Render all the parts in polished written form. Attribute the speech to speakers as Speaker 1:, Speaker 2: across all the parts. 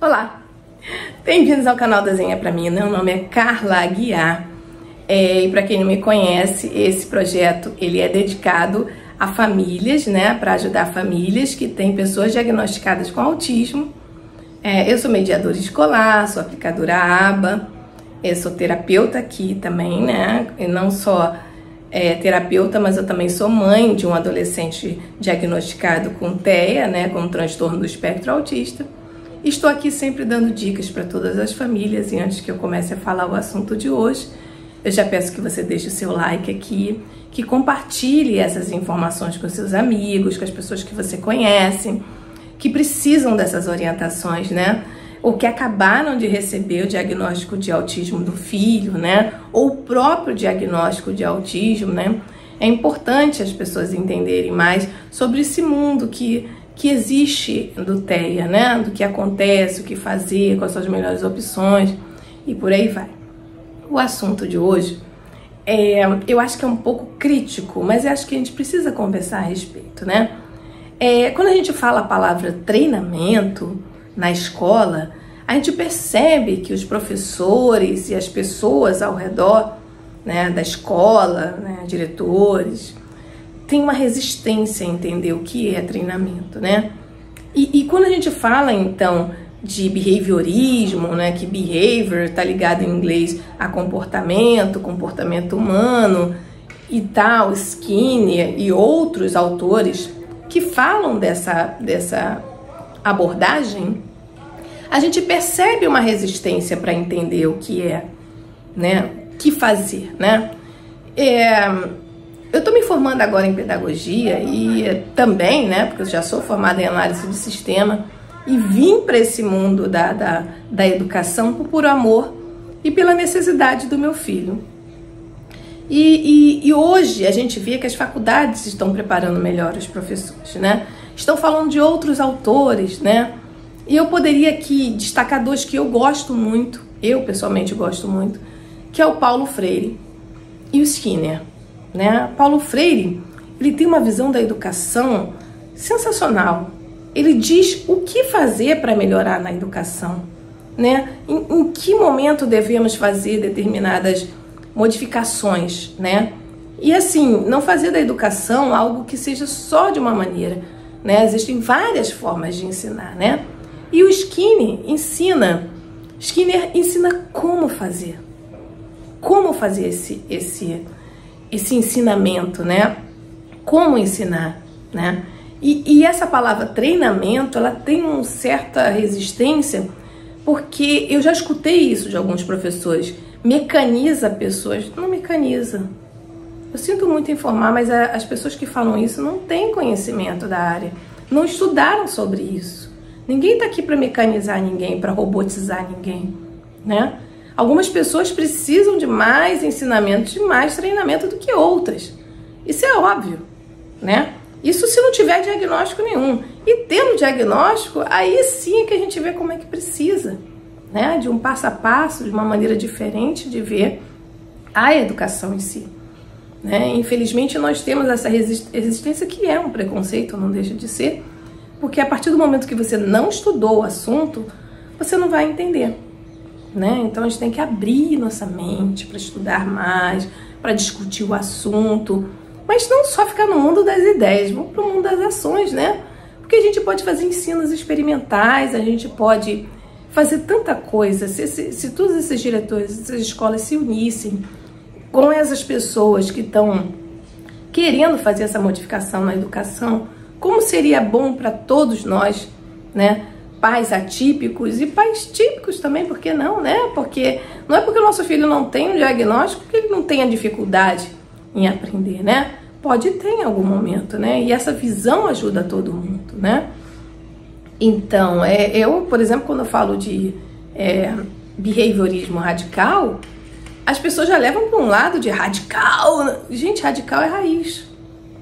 Speaker 1: Olá, bem-vindos ao canal Desenha Pra Mim. Meu nome é Carla Aguiar e para quem não me conhece, esse projeto ele é dedicado a famílias, né, para ajudar famílias que têm pessoas diagnosticadas com autismo. Eu sou mediadora escolar, sou aplicadora ABA, eu sou terapeuta aqui também, né, e não só terapeuta, mas eu também sou mãe de um adolescente diagnosticado com TEA, né, com um transtorno do espectro autista. Estou aqui sempre dando dicas para todas as famílias e antes que eu comece a falar o assunto de hoje, eu já peço que você deixe o seu like aqui, que compartilhe essas informações com seus amigos, com as pessoas que você conhece, que precisam dessas orientações, né? Ou que acabaram de receber o diagnóstico de autismo do filho, né? Ou o próprio diagnóstico de autismo, né? É importante as pessoas entenderem mais sobre esse mundo que existe do TEA, né? Do que acontece, o que fazer, quais são as melhores opções e por aí vai. O assunto de hoje, eu acho que é um pouco crítico, mas eu acho que a gente precisa conversar a respeito, né? Quando a gente fala a palavra treinamento na escola, a gente percebe que os professores e as pessoas ao redor, né, da escola, né, diretores, tem uma resistência a entender o que é treinamento, né? E quando a gente fala, então, de behaviorismo, né, que behavior tá ligado em inglês a comportamento humano e tal, Skinner e outros autores que falam dessa abordagem, a gente percebe uma resistência para entender o que é, né, o que fazer, né? Eu estou me formando agora em pedagogia e também, né, porque eu já sou formada em análise de sistema e vim para esse mundo da educação por puro amor e pela necessidade do meu filho. E hoje a gente vê que as faculdades estão preparando melhor os professores, né? Estão falando de outros autores, né? E eu poderia aqui destacar dois que eu gosto muito, eu pessoalmente gosto muito, que é o Paulo Freire e o Skinner. Né? Paulo Freire, ele tem uma visão da educação sensacional. Ele diz o que fazer para melhorar na educação, né? Em que momento devemos fazer determinadas modificações, né? E assim, não fazer da educação algo que seja só de uma maneira, né? Existem várias formas de ensinar, né? E o Skinner ensina como fazer esse ensinamento, né? Como ensinar, né? E essa palavra treinamento, ela tem uma certa resistência, porque eu já escutei isso de alguns professores. Mecaniza pessoas. Não mecaniza. Eu sinto muito informar, mas as pessoas que falam isso não têm conhecimento da área. Não estudaram sobre isso. Ninguém está aqui para mecanizar ninguém, para robotizar ninguém, né? Algumas pessoas precisam de mais ensinamento, de mais treinamento do que outras. Isso é óbvio, né? Isso se não tiver diagnóstico nenhum. E tendo diagnóstico, aí sim é que a gente vê como é que precisa, né? De um passo a passo, de uma maneira diferente de ver a educação em si, né? Infelizmente nós temos essa resistência que é um preconceito, não deixa de ser, porque a partir do momento que você não estudou o assunto, você não vai entender. Né? Então a gente tem que abrir nossa mente para estudar mais, para discutir o assunto, mas não só ficar no mundo das ideias, vamos para o mundo das ações, né? Porque a gente pode fazer ensinos experimentais, a gente pode fazer tanta coisa, se todos esses diretores, essas escolas se unissem com essas pessoas que estão querendo fazer essa modificação na educação, como seria bom para todos nós, né? Pais atípicos e pais típicos também, por que não, né? Porque não é porque o nosso filho não tem um diagnóstico que ele não tenha dificuldade em aprender, né? Pode ter em algum momento, né? E essa visão ajuda todo mundo, né? Então, eu, por exemplo, quando eu falo de behaviorismo radical, as pessoas já levam para um lado de radical. Gente, radical é raiz,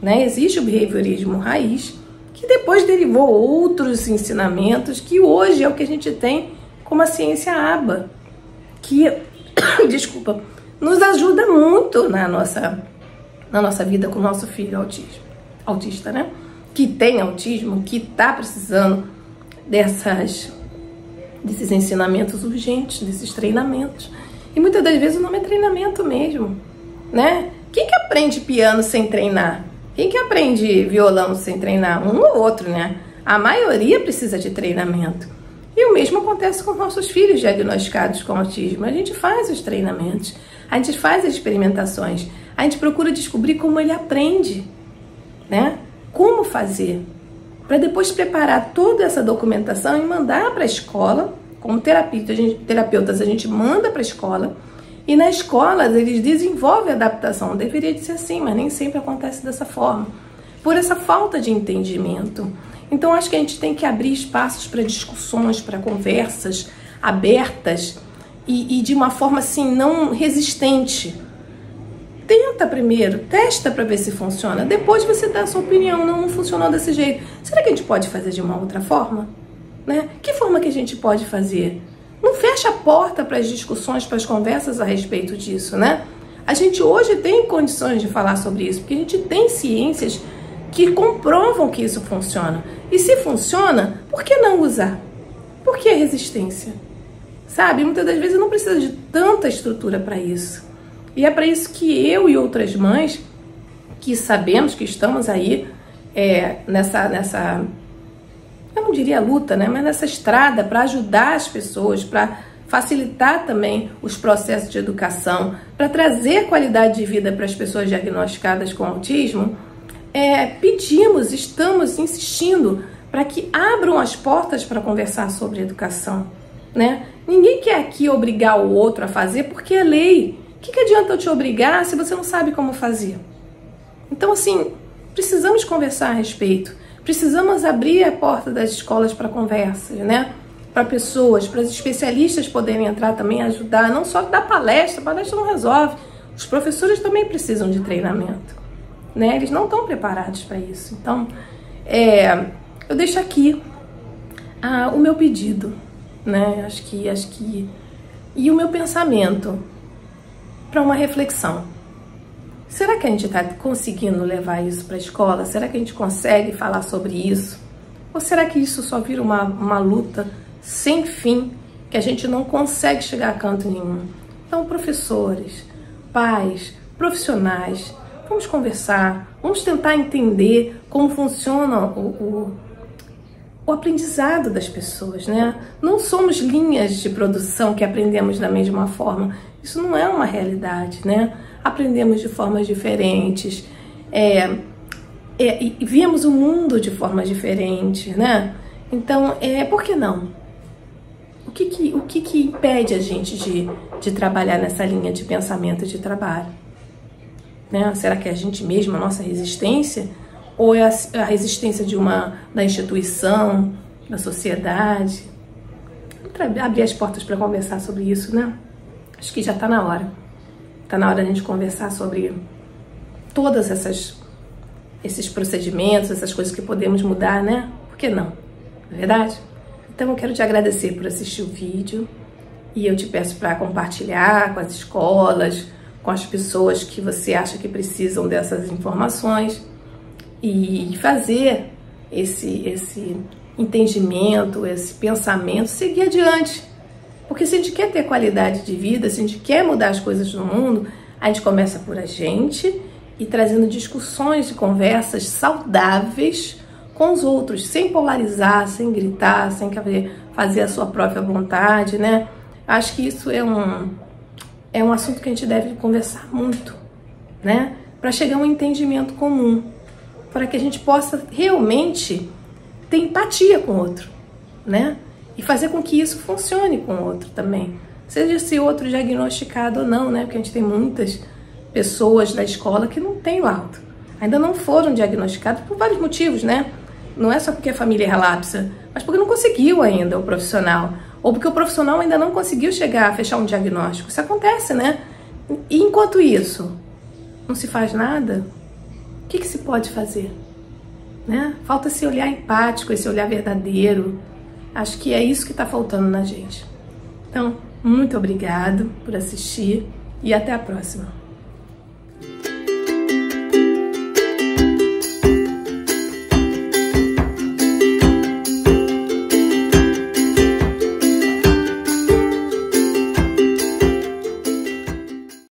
Speaker 1: né? Existe o behaviorismo raiz, que depois derivou outros ensinamentos, que hoje é o que a gente tem como a ciência ABA, que, desculpa, nos ajuda muito na nossa vida com o nosso filho autista, né? Que tem autismo, que está precisando desses ensinamentos urgentes, desses treinamentos. E muitas das vezes o nome é treinamento mesmo, né? Quem que aprende piano sem treinar? Quem que aprende violão sem treinar? Um ou outro, né? A maioria precisa de treinamento. E o mesmo acontece com nossos filhos diagnosticados com autismo. A gente faz os treinamentos, a gente faz as experimentações, a gente procura descobrir como ele aprende, né? Como fazer, para depois preparar toda essa documentação e mandar para a escola. Como terapeutas, a gente manda para a escola e na escola eles desenvolvem a adaptação. Deveria de ser assim, mas nem sempre acontece dessa forma, por essa falta de entendimento. Então, acho que a gente tem que abrir espaços para discussões, para conversas abertas e de uma forma assim, não resistente. Tenta primeiro, testa para ver se funciona. Depois você dá a sua opinião. Não funcionou desse jeito. Será que a gente pode fazer de uma outra forma? Né? Que forma que a gente pode fazer? Não fecha a porta para as discussões, para as conversas a respeito disso, né? A gente hoje tem condições de falar sobre isso, porque a gente tem ciências que comprovam que isso funciona. E se funciona, por que não usar? Por que a resistência? Sabe? Muitas das vezes não precisa de tanta estrutura para isso. E é para isso que eu e outras mães, que sabemos que estamos aí nessa eu não diria luta, né? Mas nessa estrada para ajudar as pessoas, para facilitar também os processos de educação, para trazer qualidade de vida para as pessoas diagnosticadas com autismo, estamos insistindo para que abram as portas para conversar sobre educação, né? Ninguém quer aqui obrigar o outro a fazer porque é lei. O que adianta eu te obrigar se você não sabe como fazer? Então, assim, precisamos conversar a respeito. Precisamos abrir a porta das escolas para conversas, né? Para pessoas, para os especialistas poderem entrar também, ajudar, não só dar palestra não resolve. Os professores também precisam de treinamento, né? Eles não estão preparados para isso. Então, eu deixo aqui o meu pedido, né? Acho que e o meu pensamento para uma reflexão. Será que a gente está conseguindo levar isso para a escola? Será que a gente consegue falar sobre isso? Ou será que isso só vira uma luta sem fim, que a gente não consegue chegar a canto nenhum? Então, professores, pais, profissionais, vamos conversar, vamos tentar entender como funciona o aprendizado das pessoas, né? Não somos linhas de produção que aprendemos da mesma forma. Isso não é uma realidade, né? Aprendemos de formas diferentes, e vemos o mundo de formas diferentes, né? Então, por que não? O que impede a gente de trabalhar nessa linha de pensamento e de trabalho? Né? Será que é a gente mesma, a nossa resistência? Ou é a resistência da instituição, da sociedade? Vamos abrir as portas para conversar sobre isso, né? Acho que já está na hora. Está na hora de a gente conversar sobre todas esses procedimentos, essas coisas que podemos mudar, né? Por que não? Não é verdade? Então eu quero te agradecer por assistir o vídeo e eu te peço para compartilhar com as escolas, com as pessoas que você acha que precisam dessas informações e fazer esse entendimento, esse pensamento seguir adiante. Porque se a gente quer ter qualidade de vida, se a gente quer mudar as coisas no mundo, a gente começa por a gente e trazendo discussões e conversas saudáveis com os outros, sem polarizar, sem gritar, sem fazer a sua própria vontade, né? Acho que isso é um assunto que a gente deve conversar muito, né? Para chegar a um entendimento comum, para que a gente possa realmente ter empatia com o outro, né? E fazer com que isso funcione com o outro também. Seja esse outro diagnosticado ou não, né? Porque a gente tem muitas pessoas da escola que não têm laudo. Ainda não foram diagnosticados por vários motivos, né? Não é só porque a família é relapsa, mas porque não conseguiu ainda o profissional. Ou porque o profissional ainda não conseguiu chegar a fechar um diagnóstico. Isso acontece, né? E enquanto isso, não se faz nada, o que se pode fazer? Né? Falta esse olhar empático, esse olhar verdadeiro. Acho que é isso que está faltando na gente. Então, muito obrigado por assistir e até a próxima.